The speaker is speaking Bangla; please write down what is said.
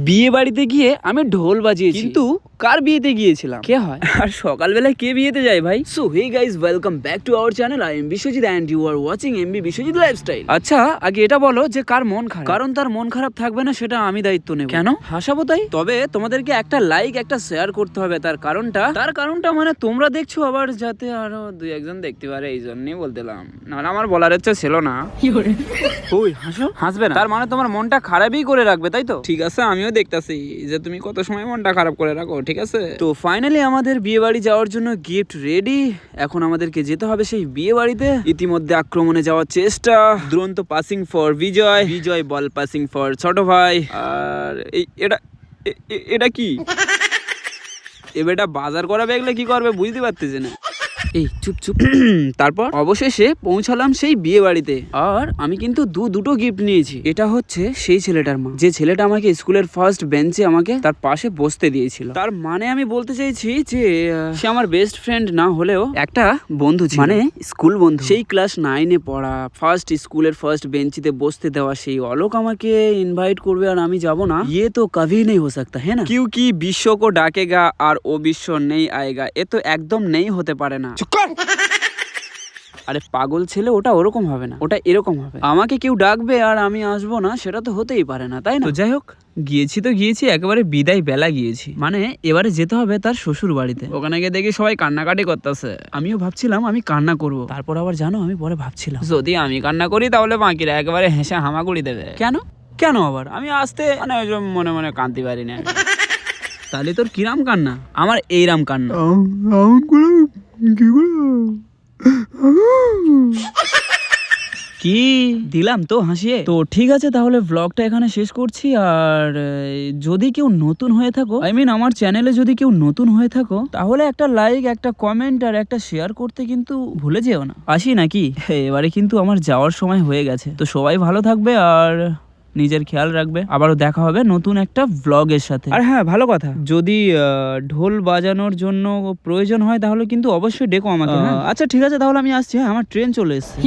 বিয়ে বাড়িতে গিয়ে আমি ঢোল বাজিয়েছি, কিন্তু কার বিয়েতে গিয়েছিলাম, কে হয় আর সকালবেলায় কে বিয়েতে যায় ভাই? So hey guys, welcome back to our channel. I am Biswajit and you are watching MB Biswajit lifestyle. আচ্ছা, আগে এটা বলো যে কার মন খারাপ? কারণ তার মন খারাপ থাকবে না সেটা আমি দায়িত্ব নেব। কেন হাসাবো তাই? তবে তোমাদেরকে একটা লাইক একটা শেয়ার করতে হবে। তার কারণটা মানে তোমরা দেখছো, আবার যাতে আরো দুই একজন দেখতে পারে, এই জন্যই বলতেলাম, নাহলে আমার বলার ইচ্ছা ছিল না। ওই হাসো, হাসবে না তার মানে তোমার মনটা খারাপই করে রাখবে, তাই তো? ঠিক আছে, আমিও দেখতাছি যে তুমি কত সময় মনটা খারাপ করে রাখো, ঠিক আছে? তো ফাইনালি আমাদের বিয়ে বাড়ি যাওয়ার জন্য গিফট রেডি। এখন আমাদেরকে যেতে হবে সেই বিয়ে বাড়িতে। ইতিমধ্যে আক্রমণে যাওয়ার চেষ্টা, দুরন্ত passing for Bijoy ball passing for ছোট ভাই। আর এটা কি এবারটা বাজার করা বেগলে কি করবে বুঝতে পারতেছে না। এই চুপ চুপ। তারপর অবশেষে পৌঁছালাম সেই বিয়ে বাড়িতে। আর আমি কিন্তু দুটো গিফট নিয়েছি। এটা হচ্ছে সেই ছেলেটার মা, যে ছেলেটা আমাকে স্কুলের ফার্স্ট বেঞ্চে আমাকে তার পাশে বসতে দিয়েছিল। তার মানে আমি বলতে চাইছি যে সে আমার বেস্ট ফ্রেন্ড না হলেও একটা বন্ধু ছিল, মানে স্কুল বন্ধু। সেই ক্লাস 9-এ পড়া, ফার্স্ট স্কুলের ফার্স্ট বেঞ্চিতে বসতে দেওয়া সেই অলোক আমাকে ইনভাইট করবে আর আমি যাব না? ये तो कभी नहीं हो सकता है ना, क्योंकि विश्व को डाकेगा और वो विश्व नहीं आएगा। ये तो एकदम नहीं होते পারে না। আরে পাগল ছেলে, ওটা ওরকম হবে না, ওটা এরকম হবে। আমাকে কেউ ডাকবে আর আমি আসবো না, সেটা তো হতেই পারে না, তাই না? তো যাই হোক, গিয়েছি একেবারে বিদায় বেলা গিয়েছি। মানে এবারে যেতে হবে তার শ্বশুর বাড়িতে। ওখানে গিয়ে দেখি সবাই কান্নাকাটি করতেছে। আমিও ভাবছিলাম আমি কান্না করব, তারপর আবার জানো আমি পরে ভাবছিলাম যদি আমি কান্না করি তাহলে বাকিরা একেবারে হেসে হামাগুড়ি দেবে। কেন আবার আমি আসতে মানে মনে মনে কাঁদতে পারি না। তাহলে তোর কিরাম কান্না? আমার এইরাম কান্না। কি দিলাম তো হাসিয়ে? তো ঠিক আছে, তাহলে ব্লগটা এখানে শেষ করছি। আর যদি কেউ নতুন হয়ে থাকো, আমার চ্যানেলে যদি কেউ নতুন হয়ে থাকো, তাহলে একটা লাইক একটা কমেন্ট আর একটা শেয়ার করতে কিন্তু ভুলে যেও না। আসি নাকি? এবারে কিন্তু আমার যাওয়ার সময় হয়ে গেছে। তো সবাই ভালো থাকবে আর নিজের খেয়াল রাখবে। আবারও দেখা হবে নতুন একটা ভ্লগের সাথে। আর হ্যাঁ, ভালো কথা, যদি ঢোল বাজানোর জন্য প্রয়োজন হয় তাহলে কিন্তু অবশ্যই ডেকো আমাকে। আচ্ছা ঠিক আছে, তাহলে আমি আসছি। হ্যাঁ, আমার ট্রেন চলে এসেছে।